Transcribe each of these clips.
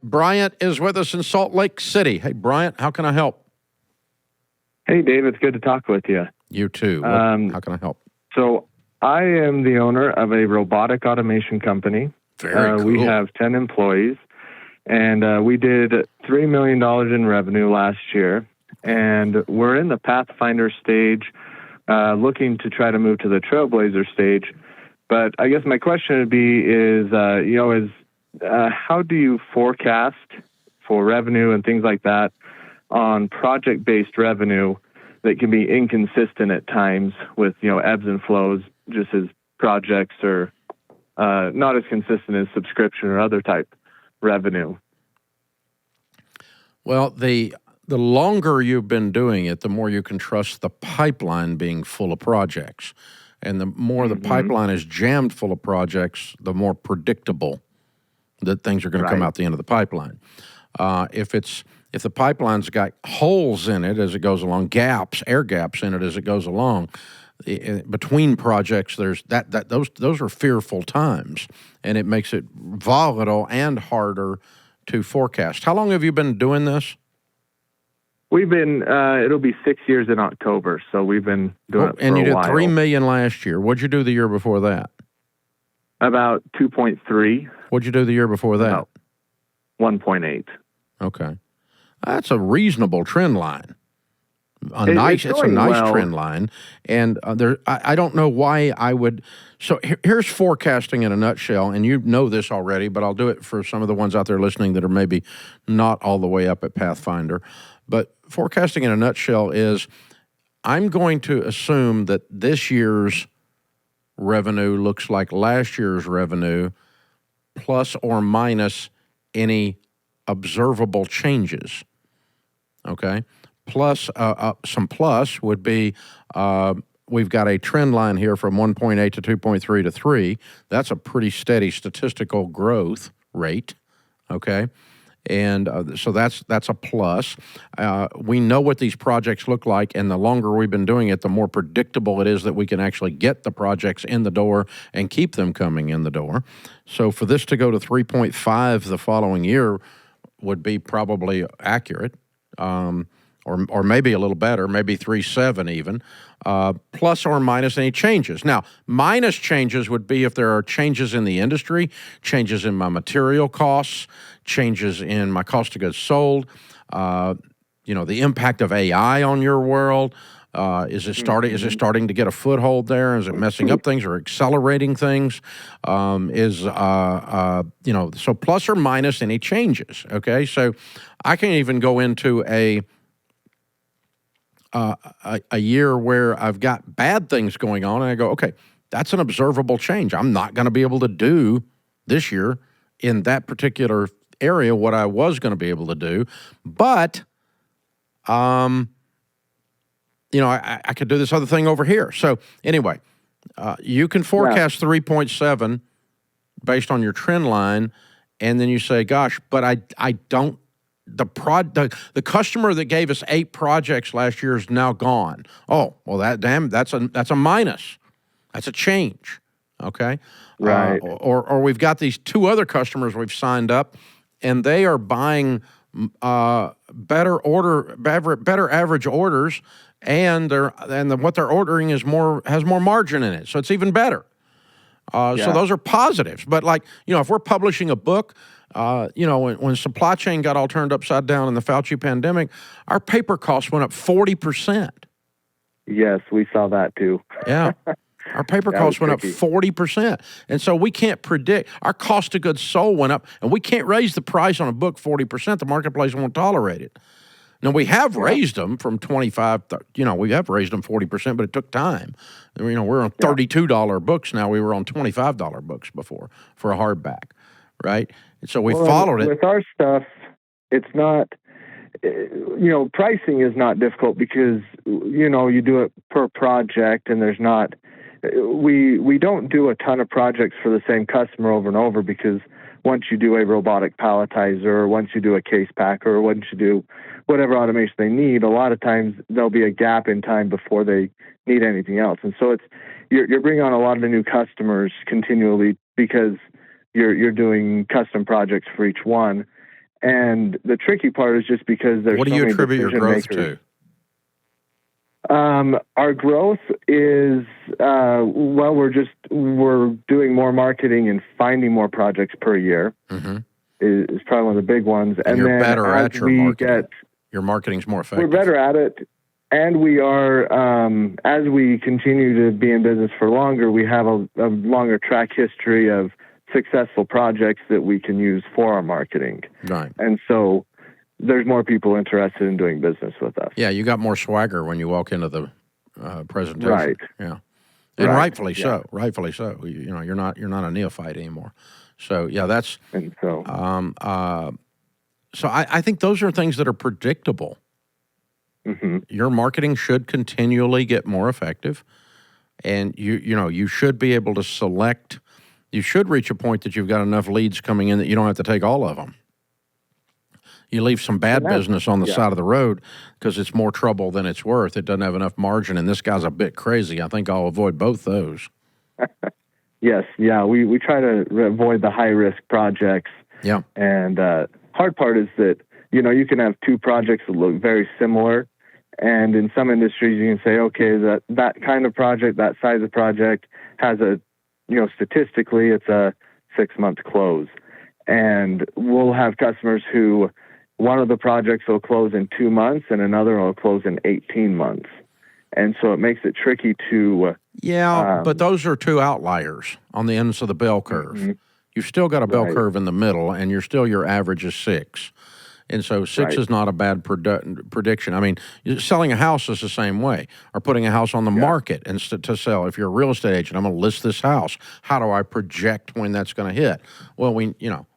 Bryant is with us in Salt Lake City. Hey, Bryant, how can I help? Hey, Dave, it's good to talk with you. You too. How can I help? So I am the owner of a robotic automation company. Very cool. We have 10 employees, and we did $3 million in revenue last year. And we're in the Pathfinder stage, looking to try to move to the Trailblazer stage. But I guess my question would be how do you forecast for revenue and things like that on project-based revenue that can be inconsistent at times with, ebbs and flows, just as projects are not as consistent as subscription or other type revenue? Well, the longer you've been doing it, the more you can trust the pipeline being full of projects. And the more the pipeline is jammed full of projects, the more predictable that things are going to come out the end of the pipeline. If the pipeline's got holes in it as it goes along, air gaps in it as it goes along, between projects, those are fearful times, and it makes it volatile and harder to forecast. How long have you been doing this? We've been, it'll be 6 years in October, so we've been doing it for a while. And you did $3 million last year. What'd you do the year before that? About 2.3. What'd you do the year before that? About 1.8. Okay. That's a reasonable trend line. It's a nice trend line. And I don't know why I would. So here's forecasting in a nutshell, and you know this already, but I'll do it for some of the ones out there listening that are maybe not all the way up at Pathfinder. But forecasting in a nutshell is I'm going to assume that this year's revenue looks like last year's revenue plus or minus any observable changes, okay? Plus, some plus would be we've got a trend line here from 1.8 to 2.3 to 3. That's a pretty steady statistical growth rate, okay? And so that's a plus. We know what these projects look like, and the longer we've been doing it, the more predictable it is that we can actually get the projects in the door and keep them coming in the door. So for this to go to 3.5 the following year would be probably accurate, or maybe a little better, maybe 3.7 even, plus or minus any changes. Now, minus changes would be if there are changes in the industry, changes in my material costs, changes in my cost of goods sold, the impact of AI on your world. Is it starting to get a foothold there? Is it messing up things or accelerating things? So plus or minus any changes, okay? So I can even go into a year where I've got bad things going on, and I go, okay, that's an observable change. I'm not going to be able to do this year in that particular area what I was going to be able to do, but I could do this other thing over here. So anyway, you can forecast 3.7 based on your trend line, and then you say, gosh, but I don't. The customer that gave us 8 projects last year is now gone. Oh, well, that's a minus. That's a change. Okay, right. Or we've got these 2 other customers we've signed up, and they are buying better average orders, and what they're ordering has more margin in it, so it's even better. So those are positives. But if we're publishing a book. When supply chain got all turned upside down in the Fauci pandemic, our paper costs went up 40%. Yes, we saw that too. Yeah. Our paper costs went up 40%. And so we can't predict. Our cost of goods sold went up, and we can't raise the price on a book 40%. The marketplace won't tolerate it. Now, we have raised them from 25, we have raised them 40%, but it took time. We're on $32 books now. We were on $25 books before for a hardback, right? And so we followed it. With our stuff, it's not, pricing is not difficult because, you do it per project, and there's not, we don't do a ton of projects for the same customer over and over, because once you do a robotic palletizer, or once you do a case packer, or once you do whatever automation they need, a lot of times there'll be a gap in time before they need anything else. And so you're bringing on a lot of the new customers continually because you're doing custom projects for each one. And the tricky part is just because there's what do so you many attribute your growth decision to? Our growth is, we're doing more marketing and finding more projects per year is probably one of the big ones. And you're then better at your marketing. Your marketing's more effective. We're better at it. And we are, as we continue to be in business for longer, we have a longer track history of successful projects that we can use for our marketing. Right. And so there's more people interested in doing business with us. Yeah, you got more swagger when you walk into the presentation. Right. Yeah. And rightfully so. Rightfully so. You know, you're not a neophyte anymore. So yeah, that's. And so. So I think those are things that are predictable. Your marketing should continually get more effective, and you should be able to select. You should reach a point that you've got enough leads coming in that you don't have to take all of them. You leave some bad business on the side of the road because it's more trouble than it's worth. It doesn't have enough margin, and this guy's a bit crazy. I think I'll avoid both those. Yes, yeah, we try to avoid the high-risk projects. Yeah. And hard part is that, you can have two projects that look very similar, and in some industries you can say, okay, that kind of project, that size of project has statistically it's a 6-month close. And we'll have customers who one of the projects will close in 2 months and another will close in 18 months. And so it makes it tricky to... but those are two outliers on the ends of the bell curve. You've still got a bell curve in the middle, and your average is 6. And so 6 is not a bad prediction. I mean, selling a house is the same way, or putting a house on the market to sell. If you're a real estate agent, I'm going to list this house. How do I project when that's going to hit? Well,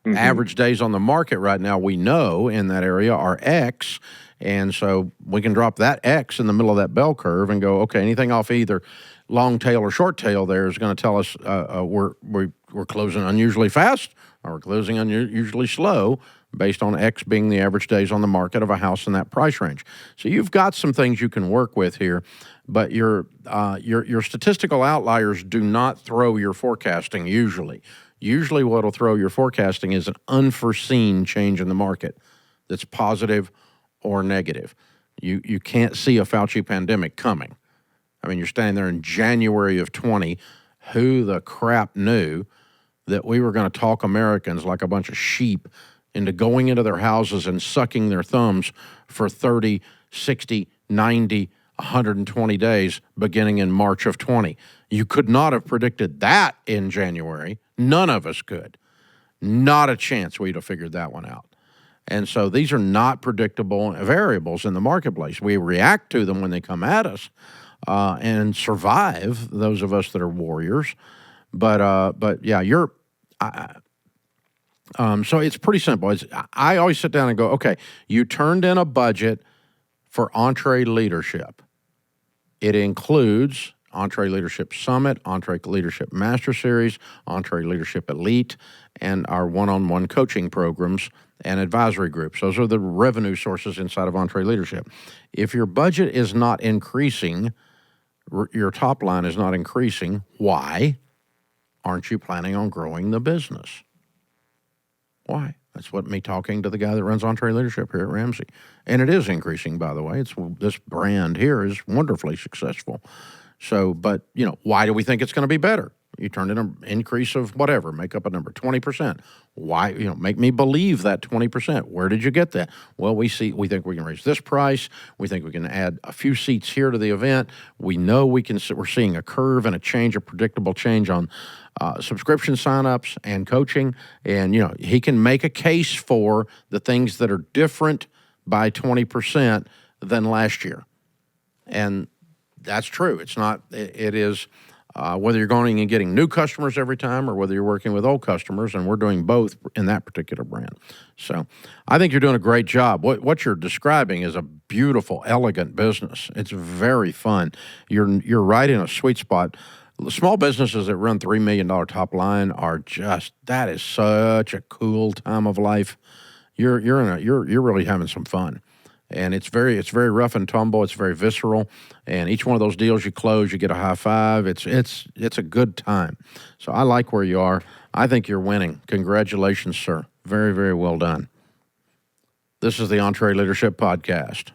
average days on the market right now, we know in that area are X. And so we can drop that X in the middle of that bell curve and go, okay, anything off either long tail or short tail there is going to tell us we're closing unusually fast or we're closing unusually slow, based on X being the average days on the market of a house in that price range. So you've got some things you can work with here, but your statistical outliers do not throw your forecasting usually. Usually what will throw your forecasting is an unforeseen change in the market that's positive or negative. You can't see a Fauci pandemic coming. I mean, you're standing there in January of 20. Who the crap knew that we were going to talk Americans like a bunch of sheep into going into their houses and sucking their thumbs for 30, 60, 90, 120 days beginning in March of 20. You could not have predicted that in January. None of us could. Not a chance we'd have figured that one out. And so these are not predictable variables in the marketplace. We react to them when they come at us and survive, those of us that are warriors. But yeah, so it's pretty simple. I always sit down and go, okay, you turned in a budget for EntreLeadership. It includes EntreLeadership Summit, EntreLeadership Master Series, EntreLeadership Elite, and our one-on-one coaching programs and advisory groups. Those are the revenue sources inside of EntreLeadership. If your budget is not increasing, your top line is not increasing, why aren't you planning on growing the business? Why? That's what me talking to the guy that runs EntreLeadership here at Ramsey. And it is increasing, by the way. This brand here is wonderfully successful. So, but, why do we think it's going to be better? You turn in an increase of whatever, make up a number, 20%. Why, make me believe that 20%. Where did you get that? Well, we think we can raise this price. We think we can add a few seats here to the event. We know we're seeing a curve and a predictable change on subscription signups and coaching. And, he can make a case for the things that are different by 20% than last year. And that's true. It is whether you're going and getting new customers every time or whether you're working with old customers, and we're doing both in that particular brand. So I think you're doing a great job. What you're describing is a beautiful, elegant business. It's very fun. You're right in a sweet spot. The small businesses that run $3 million top line that is such a cool time of life. You're really having some fun. And it's very rough and tumble. It's very visceral. And each one of those deals you close, you get a high five. It's a good time. So I like where you are. I think you're winning. Congratulations, sir. Very, very well done. This is the EntreLeadership Podcast.